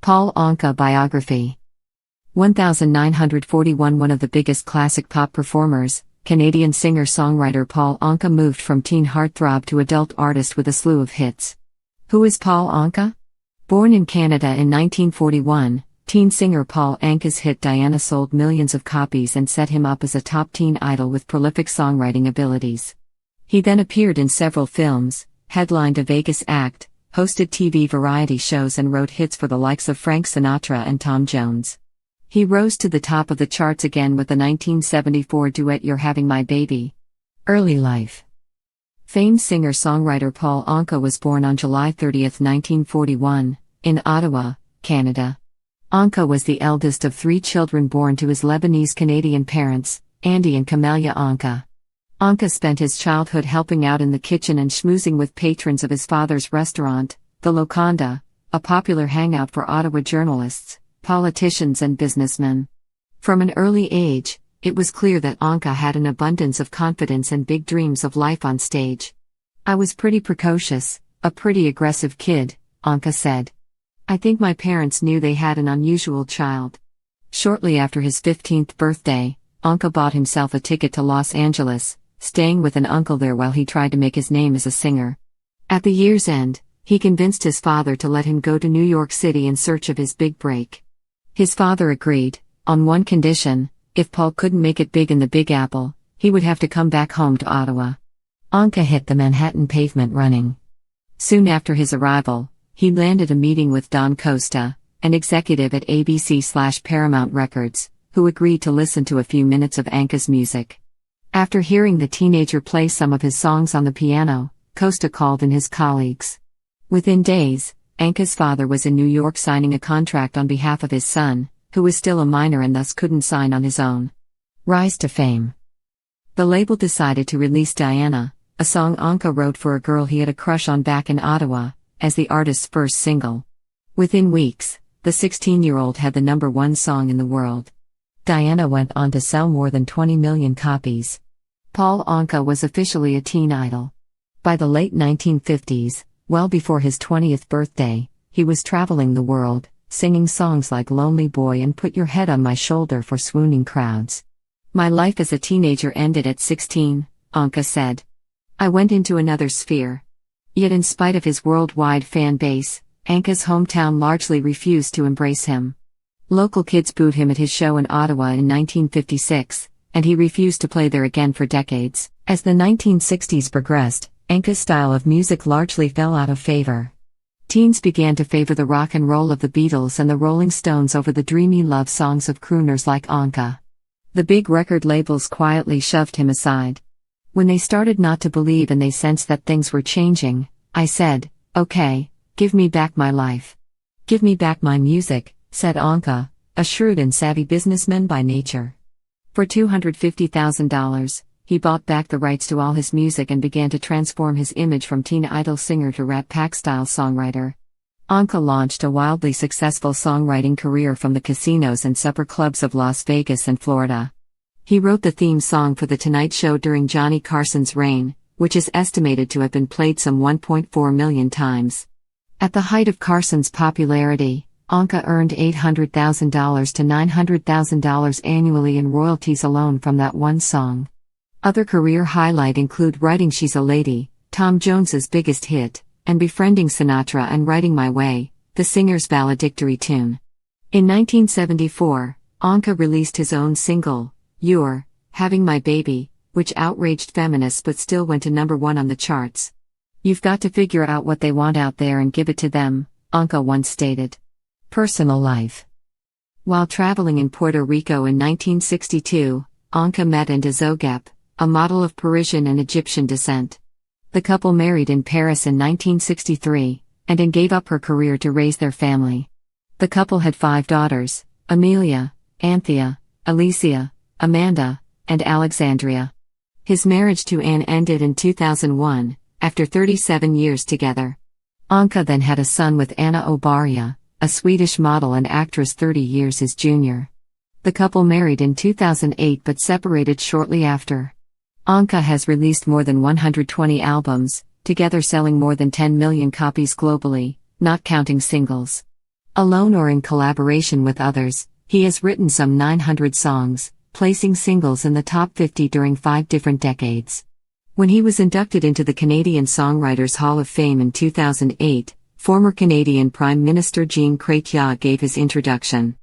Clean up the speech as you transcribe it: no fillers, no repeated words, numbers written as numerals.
Paul Anka Biography 1941. One of the biggest classic pop performers, Canadian singer-songwriter Paul Anka moved from teen heartthrob to adult artist with a slew of hits. Who is Paul Anka? Born in Canada in 1941, teen singer Paul Anka's hit Diana sold millions of copies and set him up as a top teen idol with prolific songwriting abilities. He then appeared in several films, headlined a Vegas act, hosted TV variety shows and wrote hits for the likes of Frank Sinatra and Tom Jones. He rose to the top of the charts again with the 1974 duet You're Having My Baby. Early life. Famed singer-songwriter Paul Anka was born on July 30, 1941, in Ottawa, Canada. Anka was the eldest of 3 children born to his Lebanese-Canadian parents, Andy and Camelia Anka. Anka spent his childhood helping out in the kitchen and schmoozing with patrons of his father's restaurant, the Locanda, a popular hangout for Ottawa journalists, politicians and businessmen. From an early age, it was clear that Anka had an abundance of confidence and big dreams of life on stage. "I was pretty precocious, a pretty aggressive kid," Anka said. "I think my parents knew they had an unusual child." Shortly after his 15th birthday, Anka bought himself a ticket to Los Angeles, staying with an uncle there while he tried to make his name as a singer. At the year's end, he convinced his father to let him go to New York City in search of his big break. His father agreed, on one condition: if Paul couldn't make it big in the Big Apple, he would have to come back home to Ottawa. Anka hit the Manhattan pavement running. Soon after his arrival, he landed a meeting with Don Costa, an executive at ABC/Paramount Records, who agreed to listen to a few minutes of Anka's music. After hearing the teenager play some of his songs on the piano, Costa called in his colleagues. Within days, Anka's father was in New York signing a contract on behalf of his son, who was still a minor and thus couldn't sign on his own. Rise to fame. The label decided to release Diana, a song Anka wrote for a girl he had a crush on back in Ottawa, as the artist's first single. Within weeks, the 16-year-old had the #1 song in the world. Diana went on to sell more than 20 million copies. Paul Anka was officially a teen idol. By the late 1950s, well before his 20th birthday, he was traveling the world, singing songs like Lonely Boy and Put Your Head on My Shoulder for swooning crowds. "My life as a teenager ended at 16, Anka said. "I went into another sphere." Yet in spite of his worldwide fan base, Anka's hometown largely refused to embrace him. Local kids booed him at his show in Ottawa in 1956, and he refused to play there again for decades. As the 1960s progressed, Anka's style of music largely fell out of favor. Teens began to favor the rock and roll of the Beatles and the Rolling Stones over the dreamy love songs of crooners like Anka. The big record labels quietly shoved him aside. "When they started not to believe and they sensed that things were changing, I said, okay, give me back my life. Give me back my music," said Anka, a shrewd and savvy businessman by nature. For $250,000, he bought back the rights to all his music and began to transform his image from teen idol singer to Rat Pack-style songwriter. Anka launched a wildly successful songwriting career from the casinos and supper clubs of Las Vegas and Florida. He wrote the theme song for The Tonight Show during Johnny Carson's reign, which is estimated to have been played some 1.4 million times. At the height of Carson's popularity, Anka earned $800,000 to $900,000 annually in royalties alone from that one song. Other career highlights include writing She's a Lady, Tom Jones's biggest hit, and befriending Sinatra and Writing My Way, the singer's valedictory tune. In 1974, Anka released his own single, You're Having My Baby, which outraged feminists but still went to #1 on the charts. "You've got to figure out what they want out there and give it to them," Anka once stated. Personal life. While traveling in Puerto Rico in 1962, Anka met Enda Zogep, a model of Parisian and Egyptian descent. The couple married in Paris in 1963, and Enda gave up her career to raise their family. The couple had 5 daughters: Amelia, Anthea, Alicia, Amanda, and Alexandria. His marriage to Anne ended in 2001, after 37 years together. Anka then had a son with Anna Obaria, a Swedish model and actress 30 years his junior. The couple married in 2008 but separated shortly after. Anka has released more than 120 albums, together selling more than 10 million copies globally, not counting singles. Alone or in collaboration with others, he has written some 900 songs, placing singles in the top 50 during 5 different decades. When he was inducted into the Canadian Songwriters Hall of Fame in 2008, former Canadian Prime Minister Jean Chrétien gave his introduction.